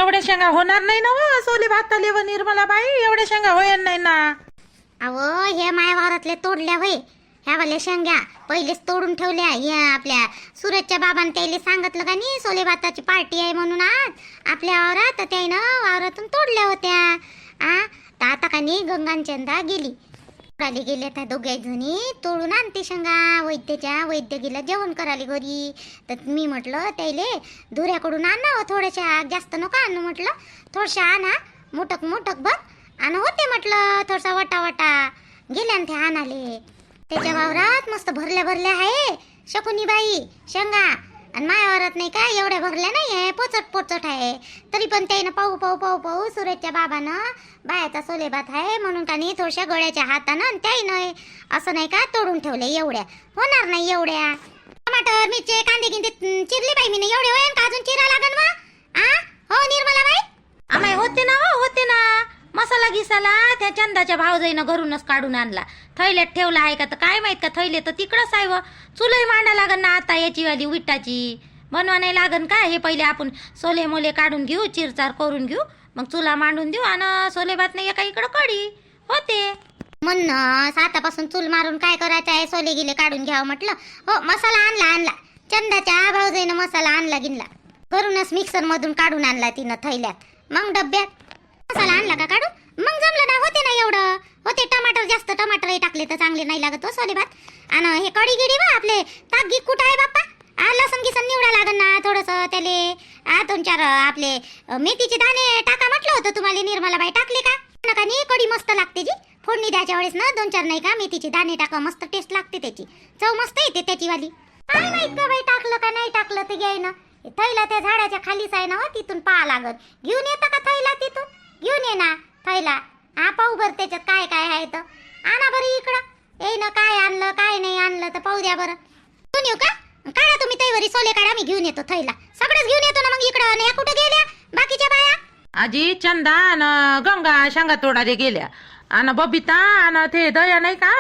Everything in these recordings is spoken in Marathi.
एवढ्या शेंगा होणार नाही ना व सोले भाताले व निर्मला बाई, एवढ्या शेंगा होणार नाही ना. अहो हे माया वावरातले तोडल्या होय ह्या वाल्या शेंगा, पहिलेच तोडून ठेवल्या. या आपल्या सूरजच्या बाबांनी त्याला सांगितलं का नाही सोले भाताची पार्टी आहे म्हणून आज आपल्या वावरात, तर त्यानं वावरातून तोडल्या होत्या. तर आता का नाही गंगांचंदा गेली गेल्या त्या दोघ्या जणी तोडून आणते शेंगा. वैद्य गेला जेवण करायला घरी, तर मी म्हटलं त्याले धुऱ्याकडून आणावं थोड्याशा, जास्त नको आणू म्हटलं, थोडशा आणा, मोठक बघ आणि होते म्हटलं थोडसा वटा गेल्या ते आणाले. त्याच्या वावरात मस्त भरल्या आहे शकुनी बाई शेंगा, आणि माझ्या वावरात नाही का एवढ्या भरल्या नाही आहे, पोचट आहे. तरी पण त्यानं पाहू सूरजच्या बाबानं बायाचा सोले भात आहे म्हणून का नाही थोड्याशा गळ्याच्या हातानं आणि त्यानं असं नाही का तोडून ठेवले. एवढ्या होणार नाही, एवढ्या टमाटर मिरचे कांदे गिंदे चिरले बाई मी, एवढे होईल का अजून चिरा लागन वा? हो निर्मला बाई आम्ही होते ना मसाला गिसाला त्या चंदाच्या भावजाईनं घरूनच काढून आणला, थैल्यात ठेवला आहे का तर काय माहित का, थैले तर तिकडंच आहे व चुलही मांडा लागन ना आता याची वाली विटाची बनवा नाही लागन का. हे पहिले आपण सोले मोले काढून घेऊ, चिरचार करून घेऊ, मग चुला मांडून देऊ आणि सोले भात नाही एका इकडं कडी होते. म्हणून आतापासून चूल मारून काय करायचं आहे, सोले गिले काढून घ्यावं म्हटलं. हो मसाला आणला चंदाच्या भावजाईनं मसाला आणला गिनला घरूनच मिक्सर मधून काढून आणला तिनं थैल्यात, मग डब्यात मसाला आणला का काढून, मग जमलं ना. होते ना एवढं होते. जास्त टमाटरही टाकले तर चांगले नाही लागत हो सोले भात. आणि हे कडी गिडी वा आपले ताक कुठं आहे बाप्पा, लसण गिसन निवडा लागन ना थोडंसं त्याले. 2-4 आपले मेथीचे दाणे टाका म्हटलं होतं तुम्हाला निर्मला बाई, टाकले का नका नाही. कडी मस्त लागते जी, फोडणी द्यायच्या वेळेस ना 2-4 नाही का मेथीचे दाणे टाका, मस्त टेस्ट लागते त्याची, चव मस्त येते त्याची वाली. काय माहित का बाई टाकलं का नाही टाकलं ते घ्याय ना. थैला त्या झाडाच्या खालीच आहे ना हो, तिथून पाहा लागत. घेऊन येतं का थैला, तिथून घेऊन ये ना थैला. पाहू बरं त्याच्यात काय काय आहे तर आणा बरं इकडं. ये ना काय आणलं काय नाही आणलं तर पाहू द्या बरं. घेऊन येऊ का, काढा तुम्ही तैवरी सोले काढा, मी घेऊन येतो थैला, सगळंच घेऊन येतो ना. मग इकडं नाही कुठे गेल्या बाकीच्या बाया? आजी चंदा आणि गंगा शेंगा तोडाले गेल्या, आणि बबिता आणि ते दया नाही का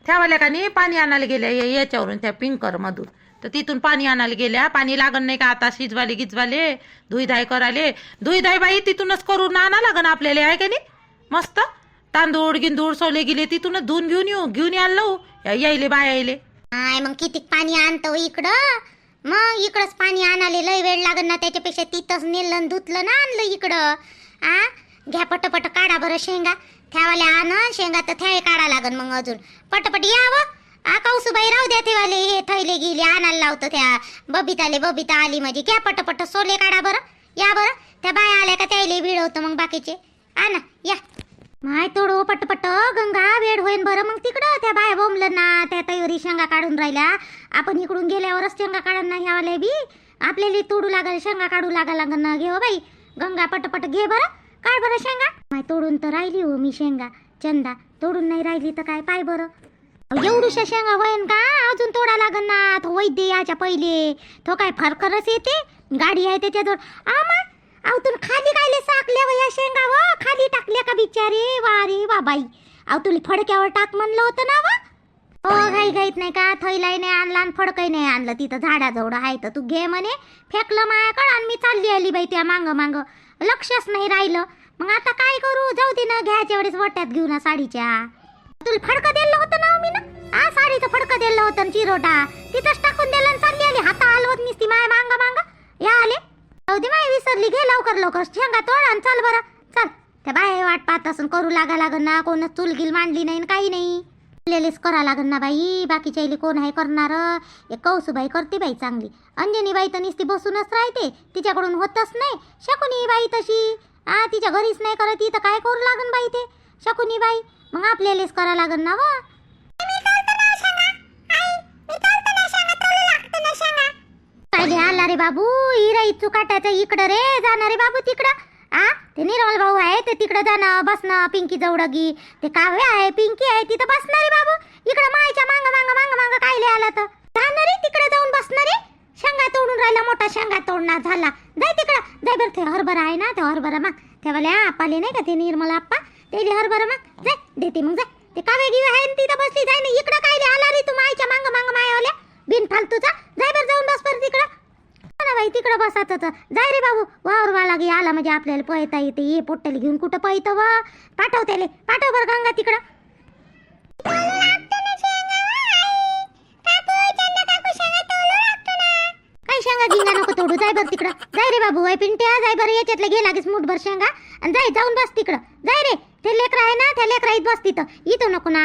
ठेवाल्या का नाही पाणी आणायला गेल्या याच्यावरून त्या पिंकर मधून, तर तिथून पाणी आणायला गेल्या. पाणी लागन नाही का आता शिजवाले गिजवाले धुईधाय कराले, धुईधाय बाई तिथूनच करून आणा लागन आपल्याला आहे का नाही. मस्त तांदूळ गिंदूळ सोले गेले तिथूनच धुवून घेऊन यायला यायले बाय यायले. मग किती पाणी आणतो इकडं, मग इकडंच पाणी आणाले लय वेळ लागन ना, त्याच्यापेक्षा तिथंच नेलं धुतलं ना आणलं इकडं. घ्या पटपट काढा बरं शेंगा, ठेवाल्या आण शेंगा तर ठेवे काढा लागन मग अजून पटपट यावं. कौसुबाई राहू द्या ठेवाले, हे थैले गेले आणायला लावतो त्या बबिता आली म्हणजे. घ्या पटपट सोले काढा बरं, या बरं. त्या बाया आल्या का त्याला वेळ होतं मग बाकीचे आणा या. माय तोडो पटपट गंगा, वेळ होईन बरं मग तिकडं. त्या बाया बोंबलं ना, त्या तैवरी शेंगा काढून राहिल्या, आपण इकडून गेल्यावरच शेंगा काढून नाही ह्यावाले बी आपल्याला तोडू लागल, शेंगा काढू लागल ना. घे हो बाई गंगा पटपट घे बरं, काढ बरं शेंगा. माय तोडून तर राहिली हो मी शेंगा, चंदा तोडून नाही राहिली तर काय पाय बरं. एवढूशा शेंगा होईन का, अजून तोडा लागन ना. तो वैद्य याच्या पहिले तो काय फरकरच येते, गाडी आहे त्याच्याजवळ. तुम्ही खाली कायले साकल्या व या शेंगा व खाली टाकल्या का बिचारे, वा रे वा बाई. तुला फडक्यावर टाक म्हणलं होतं ना वा. हो घाईत नाही का, थैलाही नाही आणला आणि फडकही नाही आणलं, तिथं झाडाजवळ आहे तर तू घे म्हणे, फेकलं मायाकडं आणि मी चालली आली बाई त्या मांग लक्षच नाही राहिलं. मग आता काय करू, जाऊ दे ना, घ्यायच्या वेळेस वट्यात घेऊ ना साडीच्या. तुला फडकं दिलं होतं ना मी ना, साडीचं फडकं दिलं होतं चिरोटा, तिथंच टाकून दिलं आणि चालली आली, हाता हलवत निसती माय मांग या आले. जाऊ दे माय विसरली, घे लवकर शेंगा तोड आणि चाल बरं चल. त्या बाय वाट पाहत असून करू लागा लागन ना, कोणच चुलगिल मांडली नाही काही नाही, लेलेच करा लागन ना बाई. बाकीच्या इले कोण आहे करणार, एक कौसुबाई करते बाई चांगली, अंजनी बाई तर नुसती बसूनच राहते, तिच्याकडून होतच नाही. शकुनी बाई तशी तिच्या घरीच नाही करत, तर काय करू लागन बाई ते शकुनी बाई, मग आपल्यालाच करा लागन ना वा. आला रे बाबू, हिरा इचू काटायचं इकडं रे, जाणार रे बाबू तिकडं. ते निरोल भाऊ आहे ते तिकडं जाणं बसणं, पिंकी जवळगी ते काव्य आहे पिंकी आहे तिथं बसणार रे बाबू. इकडं मायच्या मांग काय आला तर जाणार रे तिकडे जाऊन बसणार रे. शेंगा तोडून राहिला, मोठा शेंगा तोडणार झाला, जाय तिकडं जाय बरं. ते हरभरा आहे ना, ते हरभरा मग ठेवाले आपाले नाही का ते निर्मला आप्पा, ते हरभरा मग जाय देते मग जाय. ते काव्य गिव्य आहे तिथं बसली, जाय ना इकडं काय आला रे तू मायच्या मांग मायावाल्या बिन फालतूचा, जाय बरं जाऊन बस बरं तिकडं. ना बाई तिकडं बसायचं तर जाय रे बाबू वावरवाला गे आला म्हणजे आपल्याला पळता येते ये पोट्ट्याला घेऊन कुठं पळतं व पाठव त्याले पाठव बरं गंगा तिकडं काय शेंगा गिंगा नको तोडू जाय बरं तिकडं जाय रे बाबू पिंट्या जाय बरं याच्यातलं घे लागेच मुठभर शेंगा आणि जाय जाऊन बस तिकडं जाय रे ते लेकरं आहे ना त्या लेकराईत बस तिथं इथं नको ना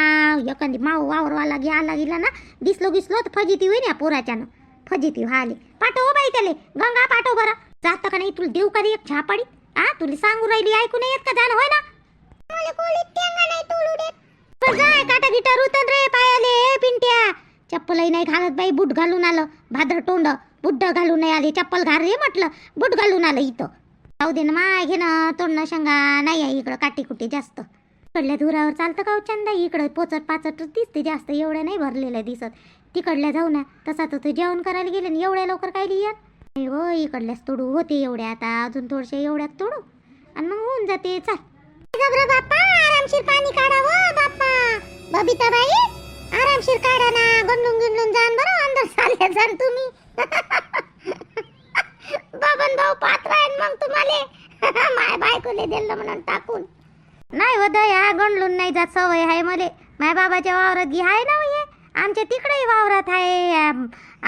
एखादी माऊ वावरवाला गे आला गेला ना दिसलो तर फजिती होईन या पोराच्यानं फजिती व्हाली पाठव बाई त्याले गंगा पाठव बरं जात का नाही तुला देऊ का एक छापाडी तुला सांगू राहिली ऐकू नाही येत का जाणं होय ना जाय काटा गिटार उतन रे पायाले पिंट्या चप्पलही नाही घालत बाई बूट घालून आलं भादर तोंड बुड्ड घालून नाही आले चप्पल घाल रे म्हटलं बूट घालून आलं इथं जाऊ दे ना माय घे ना तोंडणं शेंगा नाही आहे इकडं काटी कुटी जास्त इकडल्या धुरावर चालतं का चंदा इकडं पोचट पाचट दिसते जास्त एवढ्या नाही भरलेल्या दिसत तिकडल्या जाऊ ना तसा तर जेवण करायला गेले ना एवढ्या लवकर काय लिहित नाही हो इकडल्याच तोडू होते एवढ्या आता अजून थोडशे एवढ्यात तोडू आणि मग होऊन जाते चाल बाप्पा आरामशीर पाणी काढावं बाप्पा बबिता बाई आरामशीर काढा ना गंडून जाण बरं अंदर चालले जाण तुम्ही बाबन भाऊ पात्र आहे मग तुम्हाला माय बायकोले दिलं म्हणून टाकून नाही हो दया गंडलून नाही जात सवय आहे मले माय बाबाच्या वावरात घे आहे ना हे आमच्या तिकडे वावरात आहे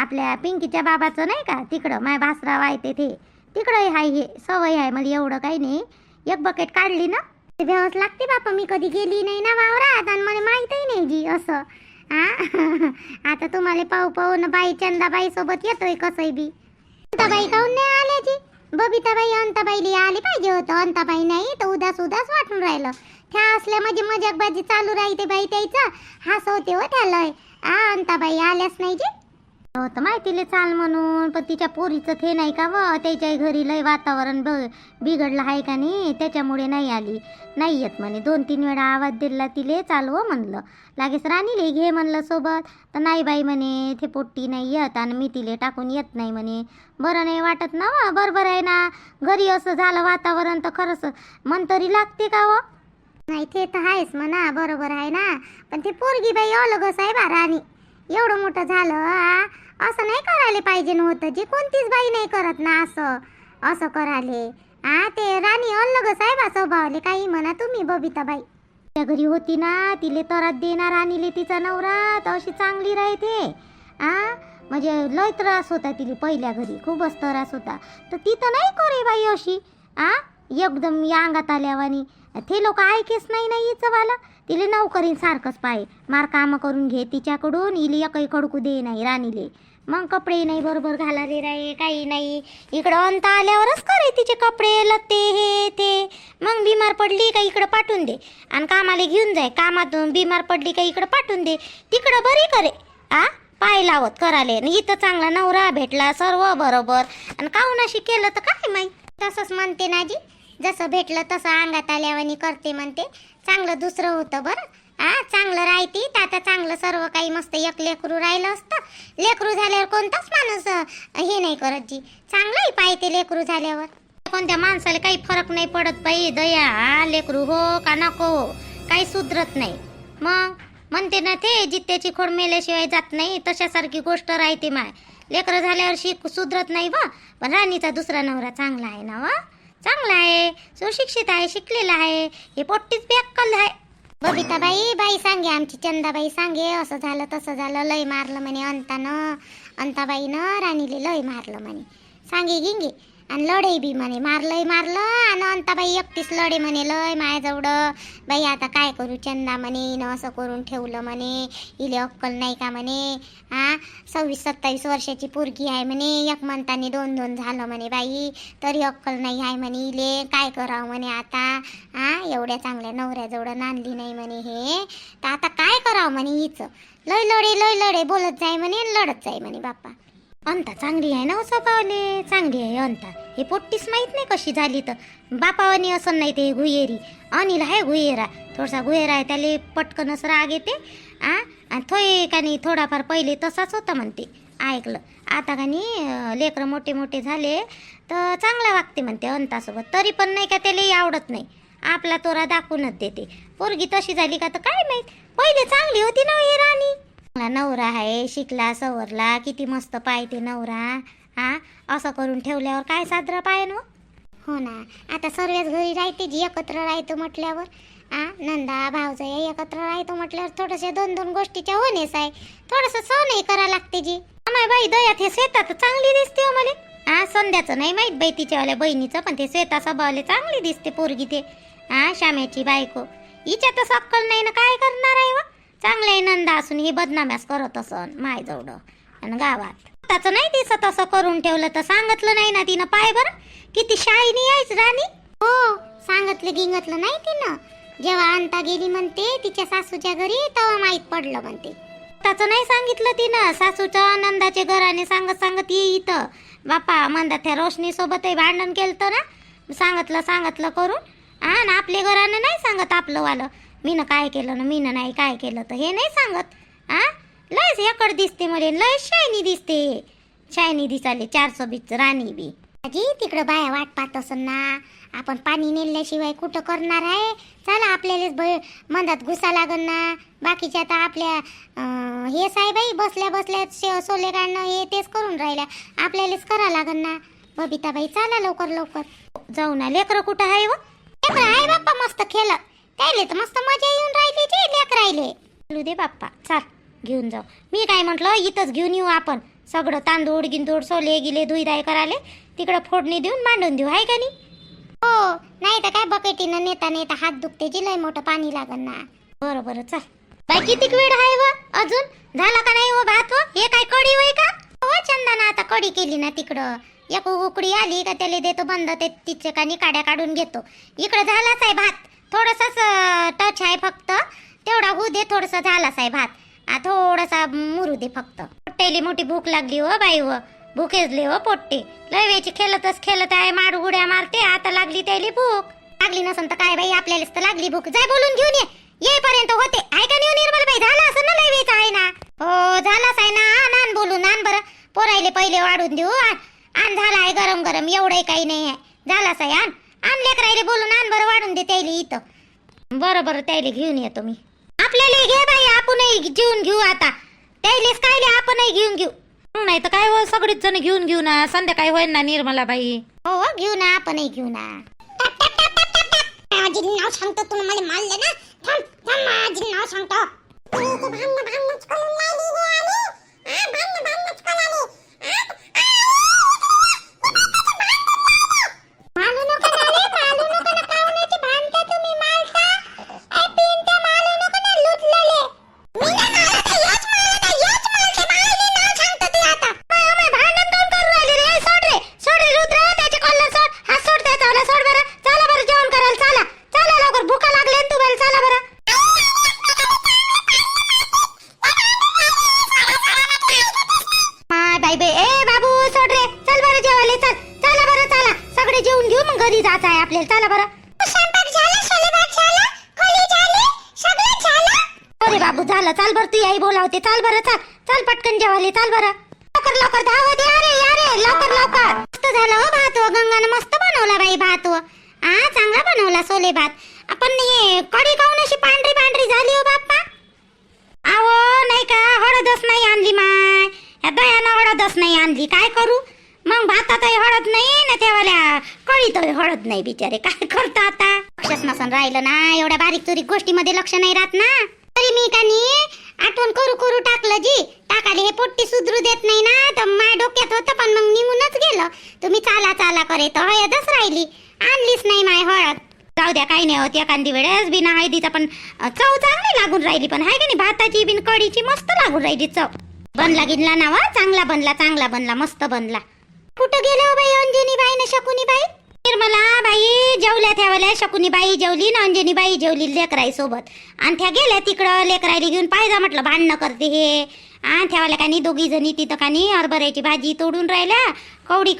आपल्या पिंकीच्या बाबाचं नाही का तिकडं माय भासराव आहे ते तिकडे आहे हे सवय आहे मला एवढं काही नाही एक बकेट काढली ना ते भ्यावच लागते बापा मी कधी गेली नाही ना वावरात आणि मला माहीतही नाही जी असं आता तुम्हाला पाहू ना बाई चंदाबाई सोबत येतोय कसंही बी अंताबाई काहून नाही आल्या जी बबिताबाई अंताबाईली आली पाहिजे होतं अंताबाई नाही तर उदास वाटून राहिलं त्या असल्या म्हणजे मजाकबाजी चालू राहते बाई त्याचं हसवते हो त्याला अंताबाई आल्याच नाही जी हो तर माहितीले चाल म्हणून पण तिच्या पोरीचं ते नाही का व त्याच्या घरी लय वातावरण बिघडलं आहे का नाही त्याच्यामुळे नाही आली नाही येत म्हणे 2-3 वेळा आवाज दिला तिले चालव म्हणलं लागेच राणीले घे म्हणलं सोबत तर नाही बाई म्हणे ते पोट्टी नाही येत आणि मी तिले टाकून येत नाही म्हणे बरं नाही वाटत ना व बरोबर आहे ना घरी असं झालं वातावरण तर खरंच मन तरी लागते का व नाही ते तर आहेच म्हणा बरोबर आहे ना पण ते पोरगी बाई अलगच आहे बा राणी एवढं मोठं झालं असं नाही करायला पाहिजे नव्हतं जी कोणतीच बाई नाही करत ना असं करायले ते राणी अलगच आहे बा स्वभावाले काही म्हणा तुम्ही बबिताबाई त्या घरी होती ना तिले तरात देणार राणीले तिचा नवरा तर अशी चांगली राहते म्हणजे लय त्रास होता तिले पहिल्या घरी खूपच त्रास होता तर ती तर नाही करे बाई अशी एकदम या अंगात आल्यावानी ते लोक ऐकेच नाही हिचं वाला तिले नोकरीन सारखंच पाय मार काम करून घे तिच्याकडून इले एकही खडकू दे नाही राणीले मग कपडे नाही बरोबर घालाले राहे काही नाही इकडं अंत आल्यावरच करे तिचे कपडे लत्ते हे ते मग बिमार पडली का इकडं पाठवून दे आणि कामाला घेऊन जाय कामातून बिमार पडली का इकडं पाठवून दे तिकडं बरी करे पाय लावत कराले इथं चांगला नवरा भेटला सर्व बरोबर आणि काहून अशी केलं तर काय माहिती तसंच म्हणते ना जी जसं भेटलं तसं अंगात आल्यावानी करते म्हणते चांगलं दुसरं होतं बरं चांगलं राहते तर आता चांगलं सर्व काही मस्त एक लेकरू राहिलं असतं लेकरू झाल्यावर कोणताच माणूस हे नाही करत जी चांगलंही पाहिजे लेकरू झाल्यावर कोणत्या माणसाला काही फरक नाही पडत बाई दया लेकरू हो का नको हो काही सुधरत नाही मग म्हणते ना ते जित्याची खोड मेल्याशिवाय जात नाही तशासारखी गोष्ट राहते माय लेकरं झाल्यावर सुधरत नाही वा पण राणीचा दुसरा नवरा चांगला आहे ना वा चांगला आहे सुशिक्षित आहे शिकलेला आहे हे पोट्टीच बेक्कल आहे बबिताबाई सांगे आमची चंदाबाई सांगे असं झालं तसं झालं लय मारलं म्हणे अंताबाईनं राणीले लय मारलं म्हणे सांगे गिंगे आणि लढे बी म्हणे मारलं आणि अंताबाई एकटीच लढे म्हणे लय माझ्याजवळ बाई आता काय करू चंदा म्हणे हिनं असं करून ठेवलं म्हणे इले अक्कल नाही का म्हणे 26-27 वर्षाची पोरगी आहे म्हणे एक म्हणताने 2 झालं म्हणे बाई तरी अक्कल नाही आहे म्हणे इले काय करावं म्हणे आता एवढ्या चांगल्या नवऱ्याजवळ नांदली नाही म्हणे हे तर आता काय करावं म्हणे हिचं लय लढे बोलत जाय म्हणे लढत जाय म्हणे बाप्पा अंता चांगली आहे ना स्वभावले चांगली आहे अंता हे पोट्टीच माहीत नाही कशी झाली तर बापावानी असं नाही ते गुहेरी अनिल आहे गुहेरा थोडासा गुहेरा आहे त्याला पटकनच राग येते आणि थोय का नाही थोडाफार पहिले तसाच होता म्हणते ऐकलं आता का नाही लेकरं मोठे झाले तर चांगला वागते म्हणते अंतासोबत तरी पण नाही का त्यालाही आवडत नाही आपला तोरा दाखवूनच देते पोरगी तशी झाली का तर काय माहीत पहिले चांगली होती ना ही राणी नवरा आहे शिकला सवरला किती मस्त पाहते नवरा हा असं करून ठेवल्यावर काय साजरा पाहिजे ना. हो ना, आता सर्वच घरी राहते जी एकत्र राहतो म्हटल्यावर नंदा भावजय एकत्र राहतो म्हटल्यावर थोडंसं दोन दोन गोष्टीच्या होणेच आहे. थोडंसं सहनही करा लागते जी. अमाय बाई दयात हे श्वेता तर चांगली दिसते हो मला. संध्याचं नाही माहीत बाई तिच्यावाल्या बहिणीचं, पण ते श्वेता स्वभावाला चांगली दिसते पोरगी ते. श्याम्याची बायको हिच्या तर सक्कल नाही ना, काय करणार आहे व. चांगलं आहे नंदा असून ही बदनाम्यास करत असन माय जवळ आणि गावात. त्याचं नाही दिसत असं करून ठेवलं तर. सांगितलं नाही ना तिनं, पाय बरं किती शाळीनी यायच राणी. हो सांगितलं गिंगतलं नाही तिनं. जेव्हा आणता गेली म्हणते तिच्या सासूच्या घरी तेव्हा माहीत पडलं म्हणते. त्याचं नाही सांगितलं तिनं. सासूच्या आनंदाचे घराने सांगत सांगत ये इथं बापा म्हणतात त्या रोशनी सोबतही भांडण केलं ना. सांगितलं करून ना आपल्या घराने नाही सांगत आपलं वालं. मीनं काय केलं ना मीनं नाही काय केलं तर हे नाही सांगत. लयच एकड दिसते मला, लय शायनी दिसते. शायनी दिसाले 420 राणी बी. आजी तिकडं बाया वाट पाहत असन ना. आपण पाणी नेल्याशिवाय कुठं करणार आहे. चला आपल्यालाच मंदात घुसा लागन ना. बाकीच्या आता आपल्या हेच आहे बाई, बसल्या बसल्या सोले काढणं हे तेच करून राहिल्या. आपल्यालाच करा लागन ना. बबिताबाई चला लवकर लवकर जाऊ ना. लेकरं कुठं आहे व. लेकरं आहे बाप्पा मस्त खेळत. त्याले तर मस्त मजा येऊन राहिली जे लेकर राहिले. बोलू दे बाप्पा चाल घेऊन जाऊ. मी काय म्हटलं इथंच घेऊन येऊ आपण सगळं. तांदूळ गिंदूळ सोले गिले धुईधाय कराले तिकडं फोडणी देऊन मांडून देऊ आहे का नाही. हो नाही तर काय बकेटीनं नेता हात दुखते जी, लय मोठं पाणी लागन ना. बरं चाल बाई. किती वेळ आहे व अजून. झाला का नाही व भात व. हे काय कढी होय का हो चंदना. आता कढी केली ना तिकडं एक उकडी आली का त्याला देतो बंद, ते तिचे कानी काड्या काढून घेतो. इकडं झालाच आहे भात. थोडंसंच टच आहे फक्त, तेवढा होऊ दे. थोडंसं झालाच आहे भात. थोडासा मुरू दे फक्त. पोट्टेली मोठी भूक लागली हो बाई व. भूकेजले हो पोट्टे. लय वेळची खेळत आहे मारू गुड्या मारते. आता लागली त्याली भूक. लागली नसन तर काय बाई आपल्यालाच तर लागली भूक. जाय बोलून घेऊन ये. येईपर्यंत होते आहे का नाही निर्मल बाई. झाला असं ना लय वेळच आहे ना. हो झालाच आहे ना. आण बोलून आण बरं. पोरायले पहिले वाढून देऊ. आण झाला आहे गरम गरम. एवढंही काही नाही आहे. झालाच आहे. आण लेकरायले बोलून आण बरं वाढून दे त्याले इथं. बरं त्याले घेऊन येतो मी. आपल्याला घे बाई आपणही जेवून घेऊ आता. त्यालेच कायले आपणही घेऊन घेऊ. नाही तर काय हो सगळीच जण घेऊ ना. संध्याकाळी होईल ना निर्मला बाई. हो घेऊ ना आपणही घेऊ ना. आजी नाव सांगतो तू मला मारले ना. थांब आजी नाव सांगतो. घरी जायचं आहे आपल्याला. चला बरं. स्वयंपाक झाला, सोलेभात झाला, खोली झाली, सगळं झालं. अरे बाबू झालं. चाल बरं तू आई बोलावते. चाल बरं चाल पटकन जेवायला चाल बरं. लवकर धावत या रे लवकर. मस्त झालं हो भात व. गंगानं मस्त बनवला बाई भात व. चांगला बनवला सोले भात. आपण हे कढी खाऊन अशी पांढरी झाली हो बाप्पा. आवो नाही का हळदच नाही आणली माय. या दयानं हळदच नाही आणली. काय करू मग. भातातही हळद नाही ना तेवाल्या कळीतही हळद नाही. बिचारे काय करतो आता. लक्षच नसन राहिलं ना. एवढ्या बारीक चुरीक गोष्टीमध्ये लक्ष नाही राहत ना. तरी मी कानी आठवण करू टाकलं जी. टाकाले हे पोट्टी सुधरू देत नाही ना. तर माझ्या डोक्यात होतं पण मग निघूनच गेलं. तुम्ही चाला करे तर हळदच राहिली. आणलीच नाही माय हळद. जाऊ द्या काही नाही होत. एखादी वेळेस बिना हळदीचा पण चव चांगली लागून राहिली. पण हाय का नाही भाताची बिन कढीची मस्त लागून राहिली चव. बनला गिनला ना वा. चांगला बनला मस्त बनला. कुठं गेलो बाई अंजनी बाई ना शकुनी बाई. निर्मला बाई जेवल्या ठेवल्या. शकुनी बाई जेवली ना अंजनी बाई जेवली लेकराई सोबत. आणि त्या गेल्या तिकडं लेकराईला घेऊन पाहिजे म्हटलं भांडणं करते हे. ठेवायला कानी दोघी जणी तिथं कानी हरभऱ्याची भाजी तोडून राहिल्या कवडी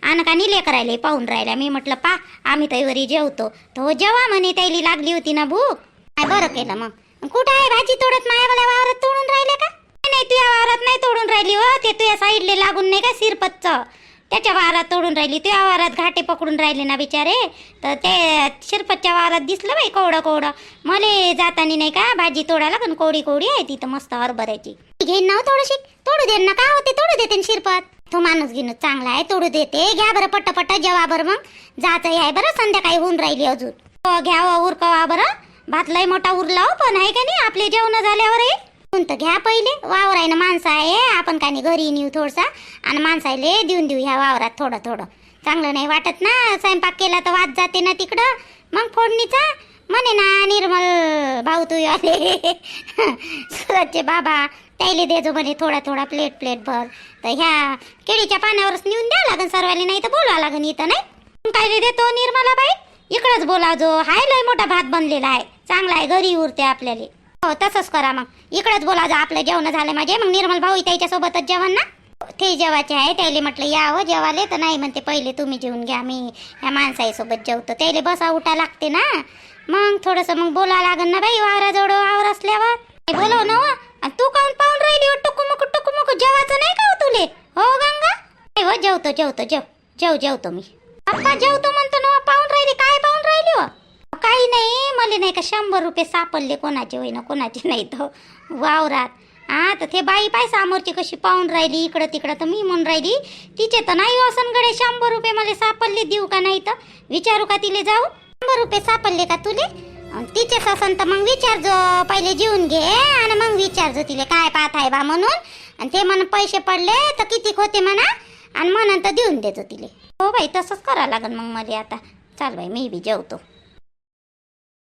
आणि कानी लेकरायला पाहून राहिल्या. मी म्हटलं पा आम्ही तैवरी जेवतो. तो जेव्हा म्हणे त्याली लागली होती ना भूक. काय बरं केलं मग. कुठं आहे भाजी तोडत मायावाल्या वावरात तोडून राहिले का. नाही तुझ्या वावरात नाही तोडून राहिली हो. ते तुझ्या साईडले लागून नाही का शिरपतचं त्याच्या वावरात तोडून राहिली. तुझ्या वावरात घाटे पकडून राहिले ना बिचारे. तर ते शिरपतच्या वावरात दिसलं बाई कोवडं. मले जातानी नाही का भाजी तोडायला पण कोवडी आहे तिथं मस्त हरभऱ्याची. घेईन ना थोडीशी तोडू दे ना. काय होते तोडू देते शिरपत. तो माणूस गिनूस चांगला आहे, तोडू देते. घ्या बरं पट्ट जेवा बरं, मग जायचं आहे बरं, संध्याकाळी होऊन राहिली अजून. हो घ्या उरकवा बरं, भात लय मोठा उरला हो, पण आहे का नाही आपले जेवण झाल्यावर तर घ्या पहिले. वावर आहे ना, माणसं आहे, आपण काय नाही घरी नेऊ थोडसा, आणि माणसाले देऊन देऊ ह्या वावरात थोडं थोडं. चांगलं नाही वाटत ना, स्वयंपाक केला तर वाद जाते ना तिकडं. मग फोडणीचा म्हणे ना निर्मल भाऊ तू आले सुरतचे बाबा, त्याला देजो म्हणे थोडा थोडा प्लेट भर. तर ह्या केळीच्या पाण्यावरच नेऊन द्या लागन सर्वांनी, नाही तर बोलवा लागन इथं. नाही काय देतो निर्मला बाई, इकडंच बोला, जो हाय लय मोठा भात बनलेला आहे, चांगला आहे, घरी उरते आपल्याला. हो तसंच करा, मग इकडंच बोला, जो आपलं जेवण झालं माझे. मग निर्मल भाऊ त्याच्या सोबतच जेवण ना, ते जेवायचे आहे. त्याला म्हटलं यावं जेवाले, तर नाही म्हणते पहिले तुम्ही जेवून घ्या, मी ह्या माणसाईसोबत जेवतो. त्याला बसा उठा लागते ना, मग थोडंसं मग बोला लागन ना बाई, वावराजवळ वावर असल्यावर. बोलव ना, आणि तू काऊन पाहून राहिली हो टुकुमुक जेवायचं नाही का हो तुले? हो गंगा, नाही हो जेवतो जेवतो मी. पप्पा जेवतो म्हणतो ना, पाहून राहिली काय पाहून राहिली हो? काही नाही, मला नाही का 100 रुपये सापडले, कोणाचे होईना कोणाचे नाही तर वावरात. हा तर ते बाई पाय समोरची कशी पाहून राहिली इकडं तिकडं, तर मी म्हणून राहिली तिचे तर नाही असनगडे 100 रुपये मला सापडले, देऊ का नाही तर विचारू का तिले जाऊ? 100 रुपये सापडले का तुले? तिचेच असन तर मग विचारजो, पहिले जेवून घे आणि मग विचारजो तिले काय पाहत आहे बा म्हणून. आणि ते म्हणून पैसे पडले तर किती होते म्हणा, आणि म्हणून तर देऊन देतो तिले. हो बाई तसंच करावं लागेल मग मला आता. चाल बाई मी बी जेवतो.